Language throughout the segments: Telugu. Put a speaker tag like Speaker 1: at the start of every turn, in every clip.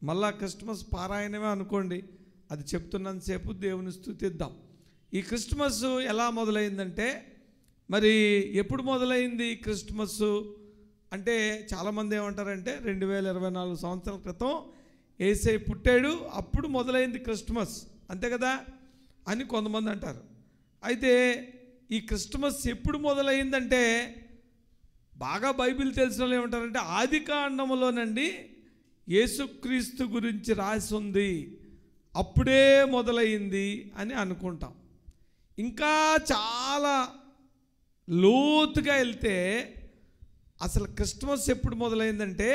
Speaker 1: మళ్ళా క్రిస్మస్ పారాయణమే అనుకోండి, అది చెప్తున్నంతసేపు దేవుని స్తుతిద్దాం. ఈ క్రిస్మస్ ఎలా మొదలైందంటే, మరి ఎప్పుడు మొదలైంది క్రిస్మస్ అంటే చాలామంది ఏమంటారంటే 2024 సంవత్సరాల క్రితం యేసయ్య పుట్టాడు, అప్పుడు మొదలైంది క్రిస్మస్, అంతే కదా అని కొంతమంది అంటారు. అయితే ఈ క్రిస్మస్ ఎప్పుడు మొదలైందంటే, బాగా బైబిల్ తెలిసిన వాళ్ళు ఏమంటారంటే ఆది కాండములోనండి యేసుక్రీస్తు గురించి రాసి ఉంది, అప్పుడే మొదలైంది అని అనుకుంటాం. ఇంకా చాలా లోతుగా వెళ్తే అసలు క్రిస్మస్ ఎప్పుడు మొదలైందంటే,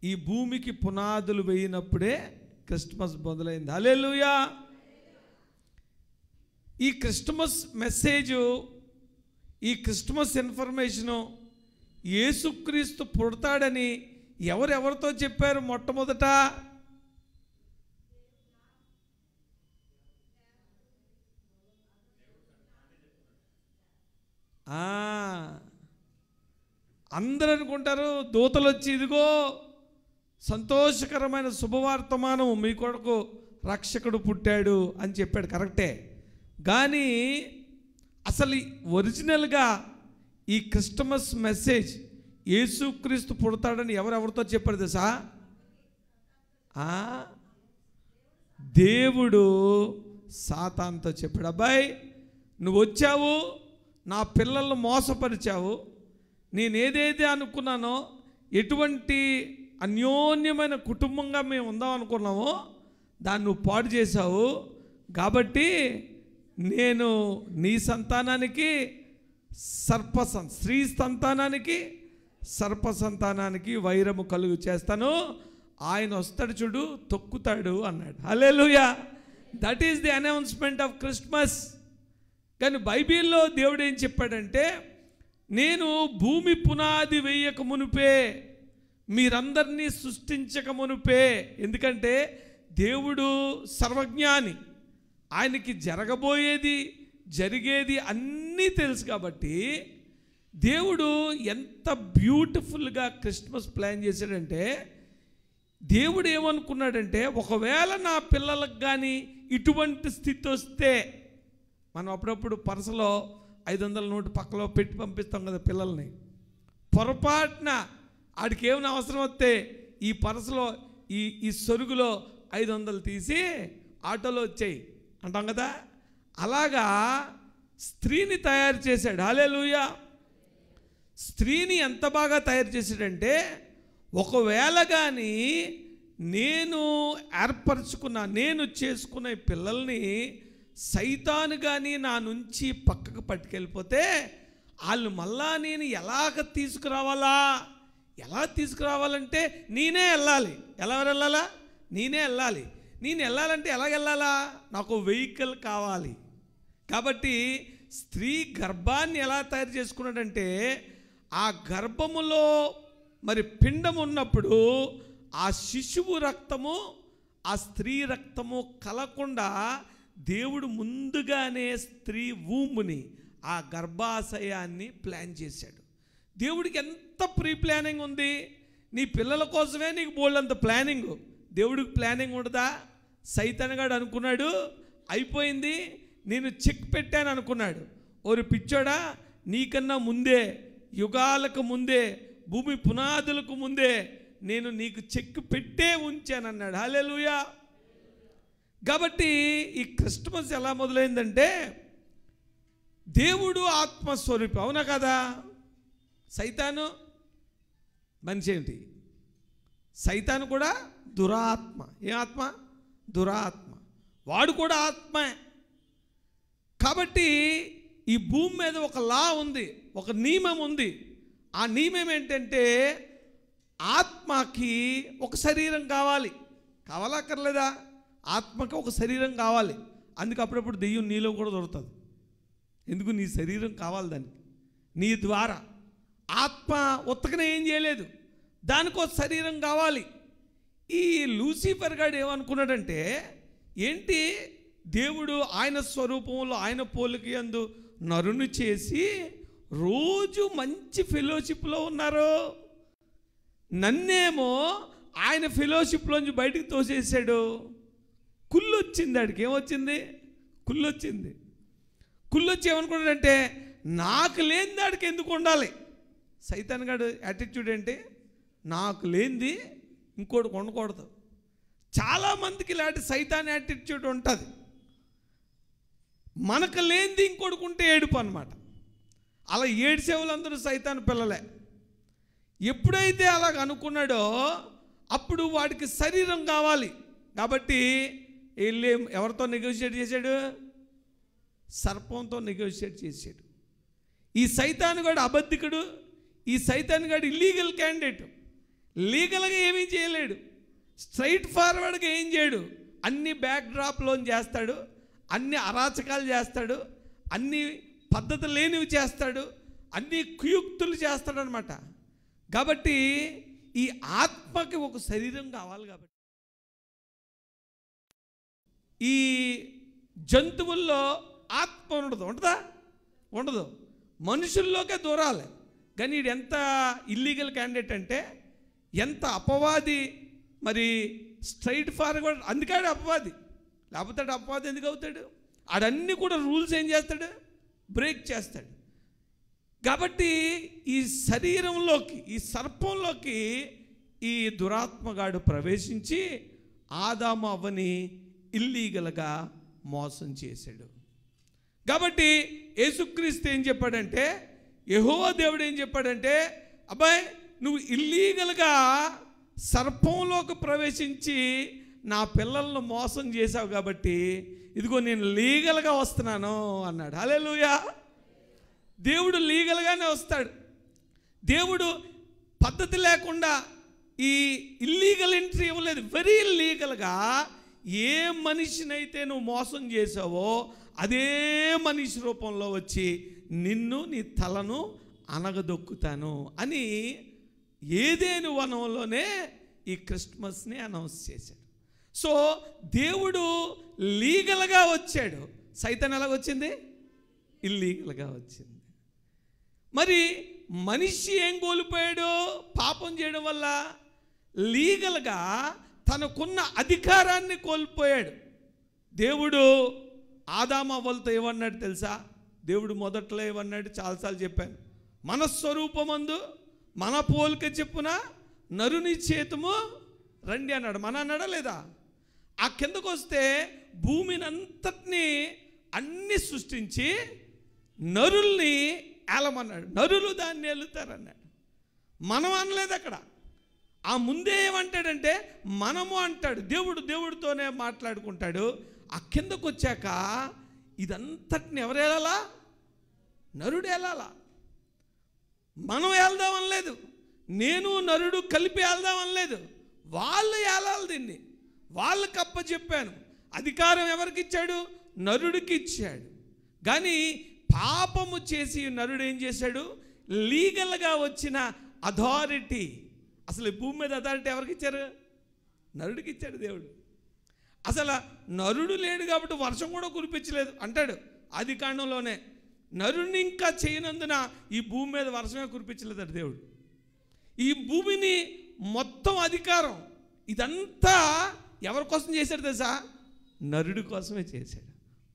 Speaker 1: ఈ భూమికి పునాదులు వేయినప్పుడే క్రిస్మస్ మొదలైంది. హల్లెలూయా. ఈ క్రిస్మస్ మెసేజు, ఈ క్రిస్మస్ ఇన్ఫర్మేషను యేసుక్రీస్తు పుడతాడని ఎవరెవరితో చెప్పారు? మొట్టమొదట అందరూ అనుకుంటారు దూతలు వచ్చి ఇదిగో సంతోషకరమైన శుభవార్తమానం, మీ కొడుకు రక్షకుడు పుట్టాడు అని చెప్పాడు, కరెక్టే. కానీ అసలు ఒరిజినల్గా ఈ క్రిస్మస్ మెసేజ్ యేసుక్రీస్తు పుడతాడని ఎవరెవరితో చెప్పాడు తెలుసా? దేవుడు సాతానుతో చెప్పాడు. అబ్బాయి, నువ్వు వచ్చావు, నా పిల్లలను మోసపరిచావు, నేనేదైతే అనుకున్నానో, ఎటువంటి అన్యోన్యమైన కుటుంబంగా మేము ఉందాం అనుకున్నామో దాన్ని నువ్వు పాడు చేశావు. కాబట్టి నేను నీ సంతానానికి స్త్రీ సంతానానికి సర్ప సంతానానికి వైరము కలుగు చేస్తాను, ఆయన వస్తాడు చూడు, తొక్కుతాడు అన్నాడు. Hallelujah. That is the announcement of Christmas. కానీ బైబిల్లో దేవుడు ఏం చెప్పాడంటే, నేను భూమి పునాది వేయక మునుపే, మీరందరినీ సృష్టించక మునుపే, ఎందుకంటే దేవుడు సర్వజ్ఞాని, ఆయనకి జరగబోయేది జరిగేది అన్నీ తెలుసు. కాబట్టి దేవుడు ఎంత బ్యూటిఫుల్గా క్రిస్మస్ ప్లాన్ చేశాడంటే, దేవుడు ఏమనుకున్నాడంటే, ఒకవేళ నా పిల్లలకు కానీ ఇటువంటి స్థితి వస్తే, మనం అప్పుడప్పుడు పర్సలో 500 నోటు పక్కలో పెట్టి పంపిస్తాం కదా పిల్లల్ని, పొరపాటున ఆడికి ఏమైనా అవసరం వస్తే ఈ పర్సులో ఈ సొరుగులో 500 తీసి ఆటోలో వచ్చాయి అంటాం కదా, అలాగా స్త్రీని తయారు చేశాడు. హల్లెలూయా. స్త్రీని ఎంత బాగా తయారు చేశాడంటే, ఒకవేళ కానీ నేను ఏర్పరచుకున్న, నేను చేసుకునే పిల్లల్ని సైతాను కానీ నా నుంచి పక్కకు పట్టుకెళ్ళిపోతే, వాళ్ళు మళ్ళా నేను ఎలా తీసుకురావాలంటే నేనే వెళ్ళాలి. ఎలా వెళ్ళాలా? నేనే వెళ్ళాలి. నేను వెళ్ళాలంటే ఎలాగెళ్ళాలా? నాకు వెహికల్ కావాలి. కాబట్టి స్త్రీ గర్భాన్ని ఎలా తయారు చేసుకున్నాడంటే, ఆ గర్భములో మరి పిండం ఉన్నప్పుడు ఆ శిశువు రక్తము ఆ స్త్రీ రక్తము కలకుండా దేవుడు ముందుగానే స్త్రీ ఊముని, ఆ గర్భాశయాన్ని ప్లాన్ చేశాడు. దేవుడికి ఎంత ప్రీ ప్లానింగ్ ఉంది. నీ పిల్లల కోసమే నీకు బోల్డంత ప్లానింగ్. దేవుడికి ప్లానింగ్ ఉండదా? సైతానుగాడు అనుకున్నాడు, అయిపోయింది, నేను చెక్ పెట్టాను అనుకున్నాడు. ఓరి పిచ్చోడా, నీకన్నా ముందే, యుగాలకు ముందే, భూమి పునాదులకు ముందే నేను నీకు చెక్ పెట్టే ఉంచానన్నాడు. హల్లెలూయా. కాబట్టి ఈ క్రిస్మస్ ఎలా మొదలైందంటే, దేవుడు ఆత్మస్వరూపి, అవునా కదా? సైతాను మనిషి ఏంటి? సైతాను కూడా దురాత్మ. ఏ ఆత్మ? దురాత్మ. వాడు కూడా ఆత్మే. కాబట్టి ఈ భూమి మీద ఒక లా ఉంది, ఒక నియమం ఉంది. ఆ నియమం ఏంటంటే, ఆత్మకి ఒక శరీరం కావాలి. కావాలా అక్కర్లేదా? ఆత్మకి ఒక శరీరం కావాలి. అందుకు అప్పుడప్పుడు దెయ్యం నీలో కూడా దొరుకుతుంది. ఎందుకు? నీ శరీరం కావాలి దానికి. నీ ద్వారా ఆత్మ ఉత్తకనే ఏం చేయలేదు, దానికి ఒక శరీరం కావాలి. ఈ లూసిఫర్ గాడు ఏమనుకున్నాడంటే, ఏంటి దేవుడు ఆయన స్వరూపంలో ఆయన పోలిక యందు నరుని చేసి రోజు మంచి ఫెలోషిప్లో ఉన్నారు, నన్నేమో ఆయన ఫెలోషిప్లోంచి బయటికి తోసేసాడు. కుళ్ళు వచ్చింది, ఆడికి ఏమొచ్చింది? కుళ్ళు వచ్చింది. కుళ్ళు వచ్చి ఏమనుకున్నాడంటే నాకు లేని దాడికి ఎందుకు ఉండాలి. సైతాన్ గాడు యాటిట్యూడ్ ఏంటి? నాకు లేనిది ఇంకోటి ఉండకూడదు. చాలామందికి ఇలాంటి సైతాన్ యాటిట్యూడ్ ఉంటుంది. మనకు లేనిది ఇంకోటికి ఉంటే ఏడుపు అన్నమాట. అలా ఏడ్చేవాళ్ళందరూ సైతాన్ పిల్లలే. ఎప్పుడైతే అలాగ అనుకున్నాడో అప్పుడు వాడికి శరీరం కావాలి కాబట్టి వెళ్ళి ఎవరితో నెగోషియేట్ చేశాడు? సర్పంతో నెగోషియేట్ చేశాడు. ఈ సైతాన్ గాడు అబద్ధికుడు, ఈ సైతాన్ గాడు ఇల్లీగల్ క్యాండిడేట్. లీగల్గా ఏమీ చేయలేడు, స్ట్రైట్ ఫార్వర్డ్గా ఏం చేయడు. అన్ని బ్యాక్ డ్రాప్లోని చేస్తాడు, అన్ని అరాచకాలు చేస్తాడు, అన్ని పద్ధతి లేనివి చేస్తాడు, అన్ని కుయుక్తులు చేస్తాడనమాట. కాబట్టి ఈ ఆత్మకి ఒక శరీరం కావాలి. కాబట్టి ఈ జంతువుల్లో ఆత్మ ఉంటుందా? ఉండదు. మనుషుల్లోకే దూరాలి. కానీ వీడు ఎంత ఇల్లీగల్ క్యాండిడేట్ అంటే, ఎంత అపవాది. మరి స్ట్రైట్ ఫార్వర్డ్, అందుకాడు అపవాది. లేకపోతే అపవాది ఎందుకు అవుతాడు? ఆడన్నీ కూడా రూల్స్ ఏం చేస్తాడు? బ్రేక్ చేస్తాడు. కాబట్టి ఈ శరీరంలోకి, ఈ సర్పంలోకి ఈ దురాత్మగాడు ప్రవేశించి ఆదాము అవ్వని ఇల్లీగల్గా మోసం చేశాడు. కాబట్టి యేసుక్రీస్తు ఏం చెప్పాడంటే, యెహోవా దేవుడు ఏం చెప్పాడంటే, అబ్బాయి నువ్వు ఇల్లీగల్గా సర్పంలోకి ప్రవేశించి నా పిల్లలను మోసం చేశావు కాబట్టి ఇదిగో నేను లీగల్గా వస్తున్నాను అన్నాడు. హల్లెలూయా. దేవుడు లీగల్గానే వస్తాడు. దేవుడు పద్ధతి లేకుండా ఈ ఇల్లీగల్ ఎంట్రీ ఇవ్వలేదు. వెరీ లీగల్గా ఏ మనిషినైతే నువ్వు మోసం చేసావో అదే మనిషి రూపంలో వచ్చి నిన్ను, నీ తలను అనగదొక్కుతాను అని ఏదేను వనంలోనే ఈ క్రిస్మస్ని అనౌన్స్ చేశాడు. సో దేవుడు లీగల్గా వచ్చాడు. సైతాన్ ఎలాగొచ్చింది? ఇల్లీగల్గా వచ్చింది. మరి మనిషి ఏం కోల్పోయాడు? పాపం చేయడం వల్ల లీగల్గా తనకున్న అధికారాన్ని కోల్పోయాడు. దేవుడు ఆదాము అవ్వలతో ఏమన్నాడు తెలుసా? దేవుడు మొదట్లో ఏమన్నాడు? చాలాసార్లు చెప్పాను. మన స్వరూపమందు మన పోలిక చెప్పున నరుని చేతుము రండి అన్నాడు. మన అన్నాడా లేదా? ఆ కిందకు వస్తే భూమిని అంతటినీ అన్ని సృష్టించి నరుల్ని ఏలమన్నాడు. నరులు దాన్ని ఏలుతారన్నాడు. మనం అనలేదు అక్కడ. ఆ ముందే ఏమంటాడంటే మనము అంటాడు. దేవుడితోనే మాట్లాడుకుంటాడు. ఆ కిందకు వచ్చాక ఇదంతటిని ఎవరు ఏలాలా? నరుడు ఏలాలా. మనం ఏల్దామనలేదు, నేను నరుడు కలిపి ఏల్దామనలేదు. వాళ్ళు ఏలాలి దీన్ని. వాళ్ళకి అప్పచెప్పాను. అధికారం ఎవరికి ఇచ్చాడు? నరుడికి ఇచ్చాడు. కానీ పాపము చేసి నరుడు ఏం చేశాడు? లీగల్గా వచ్చిన అథారిటీ, అసలు భూమి మీద అథారిటీ ఎవరికి ఇచ్చారు? నరుడికి ఇచ్చాడు దేవుడు. అసలు నరుడు లేడు కాబట్టి వర్షం కూడా కురిపించలేదు అంటాడు ఆది కాండంలోనే. నరుడిని ఇంకా చేయనందున ఈ భూమి మీద వర్షమే కురిపించలేదట దేవుడు. ఈ భూమిని మొత్తం అధికారం ఇదంతా ఎవరి కోసం చేశాడు తెలుసా? నరుడి కోసమే చేశాడు.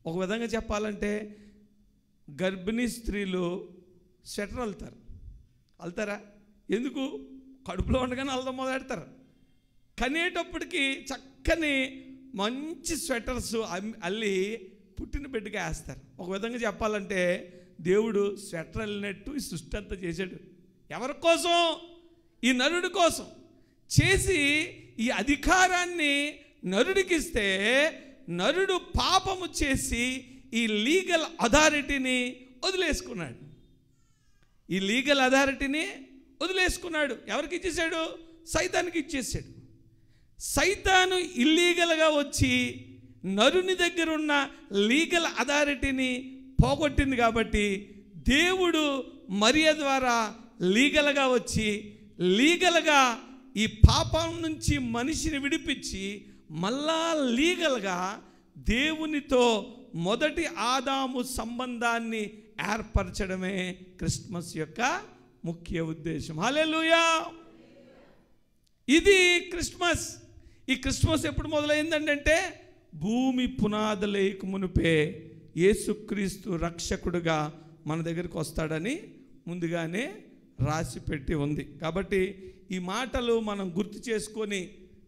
Speaker 1: ఒక విధంగా చెప్పాలంటే గర్భిణీ స్త్రీలు స్వెటర్ అల్తారా? ఎందుకు? కడుపులో ఉండగానే అల్లం మొదలెడతారు. కనేటప్పటికి చక్కని మంచి స్వెటర్స్ అల్లి పుట్టిన బిడ్డగా వేస్తారు. ఒక విధంగా చెప్పాలంటే దేవుడు స్వెటర్ అల్లినట్టు ఈ సృష్టి అంతా చేశాడు. ఎవరి కోసం? ఈ నరుడి కోసం చేసి ఈ అధికారాన్ని నరుడికి ఇస్తే నరుడు పాపము చేసి ఈ లీగల్ అథారిటీని వదిలేసుకున్నాడు. ఈ లీగల్ అథారిటీని వదిలేసుకున్నాడు. ఎవరికి ఇచ్చేసాడు? సైతానికి ఇచ్చేసాడు. సైతాను ఇల్లీగల్గా వచ్చి నరుని దగ్గర ఉన్న లీగల్ అథారిటీని పోగొట్టింది కాబట్టి దేవుడు మరియ ద్వారా లీగల్గా వచ్చి లీగల్గా ఈ పాపం నుంచి మనిషిని విడిపించి మళ్ళా లీగల్గా దేవునితో మొదటి ఆదాము సంబంధాన్ని ఏర్పరచడమే క్రిస్మస్ యొక్క ముఖ్య ఉద్దేశం. హల్లెలూయా. ఇది క్రిస్మస్. ఈ క్రిస్మస్ ఎప్పుడు మొదలైందంటే భూమి పునాదులేక మునిపే యేసుక్రీస్తు రక్షకుడుగా మన దగ్గరికి వస్తాడని ముందుగానే రాసి పెట్టి ఉంది. కాబట్టి ఈ మాటలు మనం గుర్తు చేసుకొని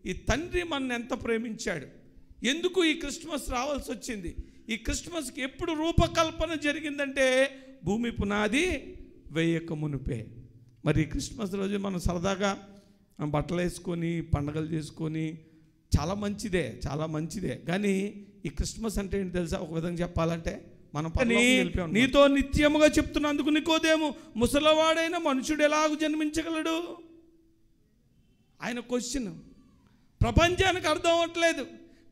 Speaker 1: ఈ తండ్రి మనల్ని ఎంత ప్రేమించాడు, ఎందుకు ఈ క్రిస్మస్ రావాల్సి వచ్చింది, ఈ క్రిస్మస్కి ఎప్పుడు రూపకల్పన జరిగిందంటే భూమి పునాది వేయక మునిపే. మరి క్రిస్మస్ రోజు మనం సరదాగా బట్టలు వేసుకొని పండగలు చేసుకొని చాలా మంచిదే. కానీ ఈ క్రిస్మస్ అంటే ఏంటి తెలుసా? ఒక విధంగా చెప్పాలంటే మనం నీతో నిత్యముగా చెప్తున్నందుకు నికోదేము, ముసలివాడైన మనుషుడు ఎలాగ జన్మించగలడు? ఆయన క్వశ్చన్ ప్రపంచానికి అర్థం అవ్వట్లేదు.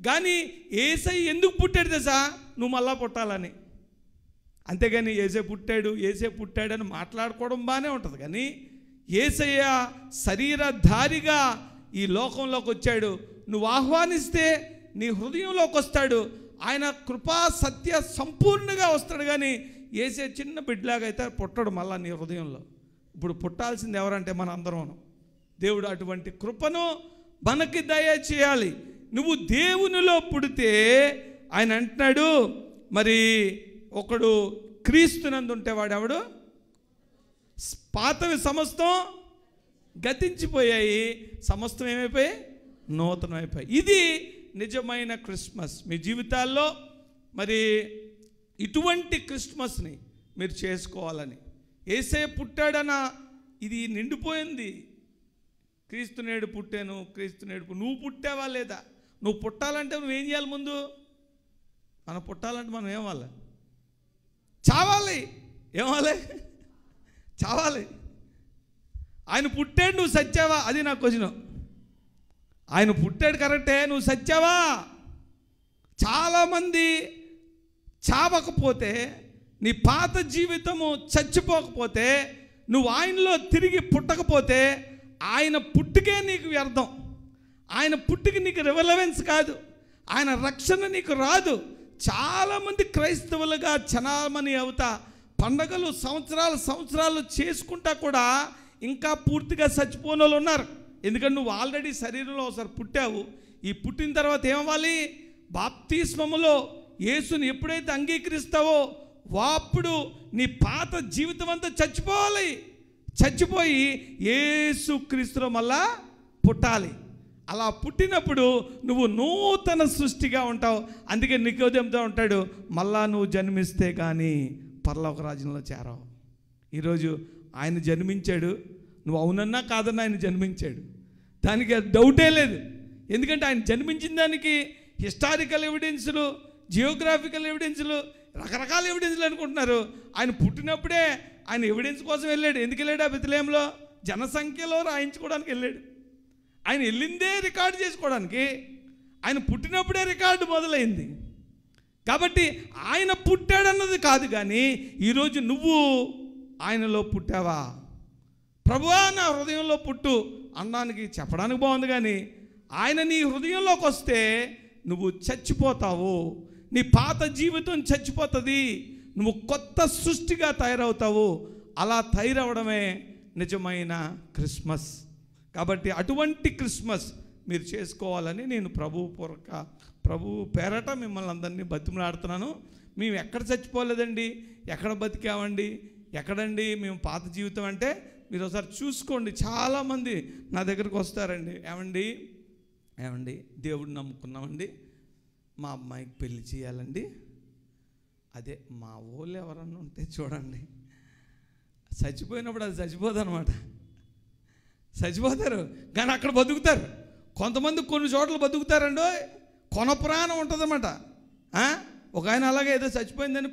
Speaker 1: కానీ యేసయ్య ఎందుకు పుట్టాడు తెలుసా? నువ్వు మళ్ళా పుట్టాలని. అంతేగాని యేసే పుట్టాడని మాట్లాడుకోవడం బాగానే ఉంటుంది. కానీ యేసయ్య శరీరధారిగా ఈ లోకంలోకి వచ్చాడు. నువ్వు ఆహ్వానిస్తే నీ హృదయంలోకి వస్తాడు. ఆయన కృపా సత్య సంపూర్ణంగా వస్తాడు. కానీ యేసే చిన్న బిడ్డలాగా అయితే పుట్టడు మళ్ళా నీ హృదయంలో. ఇప్పుడు పుట్టాల్సింది ఎవరంటే మన అందరం. దేవుడు అటువంటి కృపను మనకి దయచేయాలి. నువ్వు దేవునిలో పుడితే ఆయన అంటున్నాడు, మరి ఒకడు క్రీస్తునందు ఉంటే వాడెవడు? పాతవి సమస్తం గతించిపోయాయి, సమస్తం ఏమైపోయాయి? నూతనమైపోయాయి. ఇది నిజమైన క్రిస్మస్. మీ జీవితాల్లో మరి ఇటువంటి క్రిస్మస్ని మీరు చేసుకోవాలని. యేసే పుట్టాడన ఇది నిండిపోయింది. క్రీస్తు నేడు పుట్టాను, నువ్వు పుట్టావా లేదా? నువ్వు పుట్టాలంటే నువ్వేం చేయాలి? ముందు మనం పుట్టాలంటే మనం ఏమవ్వాలి? ఏమవ్వాలి? చావాలి. ఆయన పుట్టాడు, నువ్వు సచ్చావా? అది నా క్వశ్చన్. ఆయన పుట్టాడు కరెక్టే, నువ్వు సచ్చావా? చాలామంది చావకపోతే, నీ పాత జీవితము చచ్చిపోకపోతే, నువ్వు ఆయనలో తిరిగి పుట్టకపోతే ఆయన పుట్టుకే నీకు వ్యర్థం. ఆయన పుట్టుకి నీకు రిలవెన్స్ కాదు, ఆయన రక్షణ నీకు రాదు. చాలామంది క్రైస్తవులుగా చనామణి అవుతా పండగలు సంవత్సరాలు చేసుకుంటా కూడా ఇంకా పూర్తిగా చచ్చిపోని వాళ్ళు ఉన్నారు. ఎందుకంటే నువ్వు ఆల్రెడీ శరీరంలో ఒకసారి పుట్టావు. ఈ పుట్టిన తర్వాత ఏమవ్వాలి? బాప్తిస్మములో యేసుని ఎప్పుడైతే అంగీకరిస్తావో అప్పుడు నీ పాత జీవితం అంతా చచ్చిపోయి యేసు క్రీస్తులో మళ్ళా పుట్టాలి. అలా పుట్టినప్పుడు నువ్వు నూతన సృష్టిగా ఉంటావు. అందుకే నికోదేముతో ఉంటాడు, మళ్ళా నువ్వు జన్మిస్తే కానీ పరలోక రాజ్యంలో చేరావు. ఈరోజు ఆయన జన్మించాడు, నువ్వు అవునన్నా కాదన్నా ఆయన జన్మించాడు, దానికి డౌటే లేదు. ఎందుకంటే ఆయన జన్మించిన దానికి హిస్టారికల్ ఎవిడెన్సులు, జియోగ్రాఫికల్ ఎవిడెన్సులు, రకరకాల ఎవిడెన్సులు అనుకుంటున్నారు. ఆయన పుట్టినప్పుడే ఆయన ఎవిడెన్స్ కోసం వెళ్ళాడు. ఎందుకు వెళ్ళాడు? ఆ బెత్లెహేంలో జనసంఖ్యలో రాయించుకోవడానికి వెళ్ళాడు. ఆయన వెళ్ళిందే రికార్డు చేసుకోవడానికి. ఆయన పుట్టినప్పుడే రికార్డు మొదలైంది. కాబట్టి ఆయన పుట్టాడన్నది కాదు, కానీ ఈరోజు నువ్వు ఆయనలో పుట్టావా? ప్రభువా నా హృదయంలో పుట్టు అన్నానికి చెప్పడానికి బాగుంది, కానీ ఆయన నీ హృదయంలోకి వస్తే నువ్వు చచ్చిపోతావు. నీ పాత జీవితం చచ్చిపోతుంది, నువ్వు కొత్త సృష్టిగా తయారవుతావు. అలా తయారవడమే నిజమైన క్రిస్మస్. కాబట్టి అటువంటి క్రిస్మస్ మీరు చేసుకోవాలని నేను ప్రభు పేరట మిమ్మల్ని అందరినీ బతిమలాడుతున్నాను. మేము ఎక్కడ చచ్చిపోలేదండి, ఎక్కడ బతికామండి, ఎక్కడండి మేము పాత జీవితం అంటే మీరు ఒకసారి చూసుకోండి. చాలామంది నా దగ్గరకు వస్తారండి, ఏమండి దేవుడిని నమ్ముకున్నామండి, మా అమ్మాయికి పెళ్లి చేయాలండి. అదే మా ఊళ్ళో ఎవరన్నా ఉంటే చూడండి, చచ్చిపోయినప్పుడు అది చచ్చిపోదన్నమాట. చచ్చిపోతారు కానీ అక్కడ బతుకుతారు. కొంతమంది కొన్ని చోట్ల బతుకుతారండో, కొన ప్రాణం ఉంటుందన్నమాట. ఒక ఆయన అలాగే ఏదో చచ్చిపోయిందని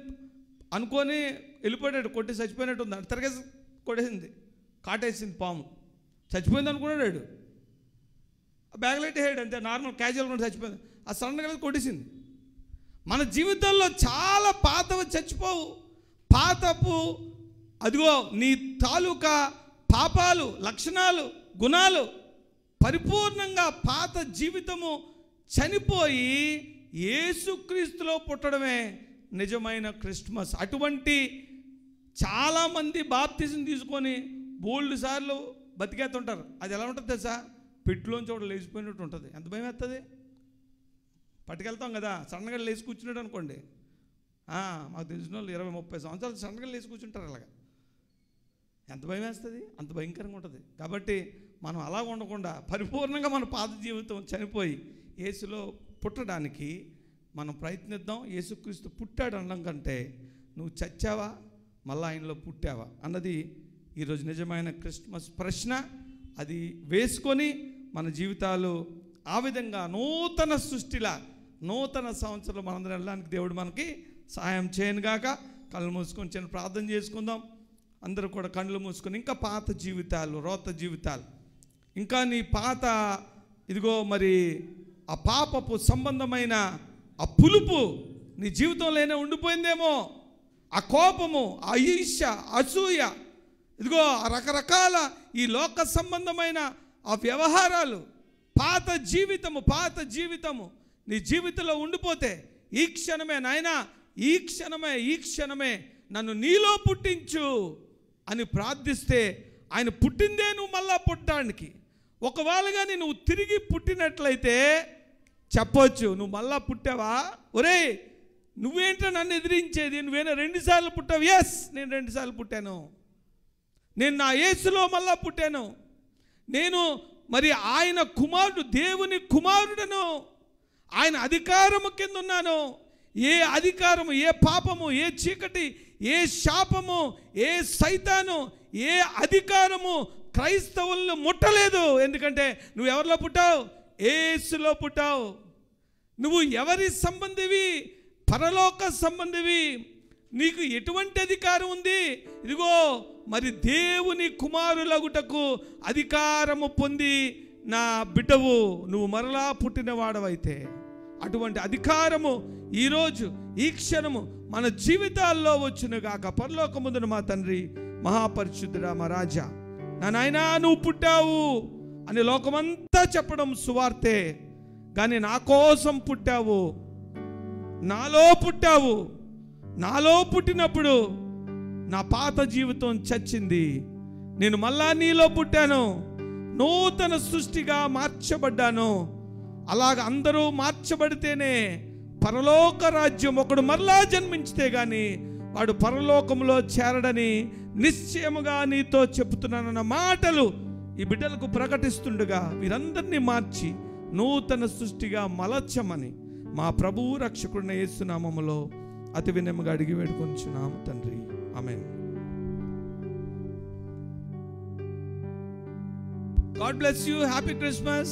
Speaker 1: అనుకొని వెళ్ళిపోయాడు, కొట్టి చచ్చిపోయినట్టు ఉంది, తిరగేసి కొట్టేసింది, కాటేసింది పాము, చచ్చిపోయింది అనుకున్నాడు. బ్యాగ్ లైట్ వేయడు అంతే, నార్మల్ క్యాజువల్గా ఉంటే చచ్చిపోయింది. ఆ సడన్గా కొట్టేసింది. మన జీవితంలో చాలా పాతవి చచ్చిపోవు. పాతపు అదిగో నీ తాలూకా పాపాలు, లక్షణాలు, గుణాలు పరిపూర్ణంగా పాత జీవితము చనిపోయి యేసుక్రీస్తులో పుట్టడమే నిజమైన క్రిస్మస్. అటువంటి చాలామంది బాప్తిజం తీసుకొని బోల్డ్ సార్లు బతికేస్తుంటారు. అది ఎలా ఉంటుంది తెలుసా? పెట్టులోంచి ఒకటి లేచిపోయినట్టు ఉంటుంది. ఎంత భయం వేస్తుంది. పట్టుకెళ్తాం కదా, సడన్గా లేచి కూర్చున్నాడు అనుకోండి, మాకు తెలిసిన వాళ్ళు 20-30 సంవత్సరాలు సడన్గా లేచి కూర్చుంటారు. అలాగా ఎంత భయం వేస్తుంది, అంత భయంకరంగా ఉంటుంది. కాబట్టి మనం అలా ఉండకుండా పరిపూర్ణంగా మన పాత జీవితం చనిపోయి యేసులో పుట్టడానికి మనం ప్రయత్నిద్దాం. యేసుక్రీస్తు పుట్టాడు అనడం కంటే నువ్వు చచ్చావా మళ్ళీ ఆయనలో పుట్టావా అన్నది ఈరోజు నిజమైన క్రిస్మస్ ప్రశ్న. అది వేసుకొని మన జీవితాలు ఆ విధంగా నూతన సృష్టిలా నూతన సంవత్సరంలో మనందరం వెళ్ళడానికి దేవుడు మనకి సహాయం చేయనుగాక. కళ్ళు మూసుకొని చిన్న ప్రార్థన చేసుకుందాం. అందరూ కూడా కళ్ళు మూసుకొని ఇంకా పాత జీవితాలు, రోత జీవితాలు, ఇంకా నీ పాత ఇదిగో మరి ఆ పాపపు సంబంధమైన ఆ పులుపు నీ జీవితంలోనే ఉండిపోయిందేమో, ఆ కోపము, ఆ ఈర్ష్య, అసూయ, ఇదిగో ఆ రకరకాల ఈ లోక సంబంధమైన ఆ వ్యవహారాలు, పాత జీవితము నీ జీవితంలో ఉండిపోతే ఈ క్షణమే నాయనా, ఈ క్షణమే నన్ను నీలో పుట్టించు అని ప్రార్థిస్తే ఆయన పుట్టిందే నువ్వు మళ్ళా పుట్టడానికి. ఒకవేళగా నువ్వు తిరిగి పుట్టినట్లయితే చెప్పొచ్చు, నువ్వు మళ్ళా పుట్టావా, ఒరే నువ్వేంటో నన్ను ఎదిరించేది, నువ్వేనా 2 సార్లు పుట్టావు. ఎస్, నేను 2 సార్లు పుట్టాను. నేను నా యేసులో మళ్ళా పుట్టాను. నేను మరి ఆయన కుమారుడు, దేవుని కుమారుడను. ఆయన అధికారము కింద ఉన్నాను. ఏ అధికారము, ఏ పాపము, ఏ చీకటి, ఏ శాపము, ఏ సైతాను, ఏ అధికారము క్రైస్తవులను ముట్టలేదు. ఎందుకంటే నువ్వు ఎవరిలో పుట్టావు? యేసులో పుట్టావు. నువ్వు ఎవరి సంబంధివి? పరలోక సంబంధివి. నీకు ఎటువంటి అధికారం ఉంది? ఇదిగో మరి దేవుని కుమారులగుటకు అధికారము పొంది నా బిడ్డవు, నువ్వు మరలా పుట్టిన వాడవైతే అటువంటి అధికారము ఈరోజు ఈ క్షణము మన జీవితాల్లో వచ్చునుగాక. పరలోకమందున మా తండ్రి, మహాపరిశుద్ధుడా, మా రాజా, నా నాయనా నువ్వు పుట్టావు అని లోకమంతా చెప్పడం సువార్తే. కానీ నా కోసం పుట్టావు, నాలో పుట్టావు. నాలో పుట్టినప్పుడు నా పాత జీవితం చచ్చింది. నేను మళ్ళా నీలో పుట్టాను, నూతన సృష్టిగా మార్చబడ్డాను. అలాగ అందరూ మార్చబడితేనే పరలోక రాజ్యం, ఒకడు మరలా జన్మించితే గాని వాడు పరలోకంలో చేరడని నిశ్చయముగా నీతో చెబుతున్నానన్న మాటలు ఈ బిడ్డలకు ప్రకటిస్తుండగా వీరందరినీ మార్చి నూతన సృష్టిగా మలచమని మా ప్రభువు రక్షకుడిన యేసు నామములో అతి వినయముగా అడిగి వేడుకొంచున్నాము తండ్రి. ఆమేన్. God bless you. Happy Christmas.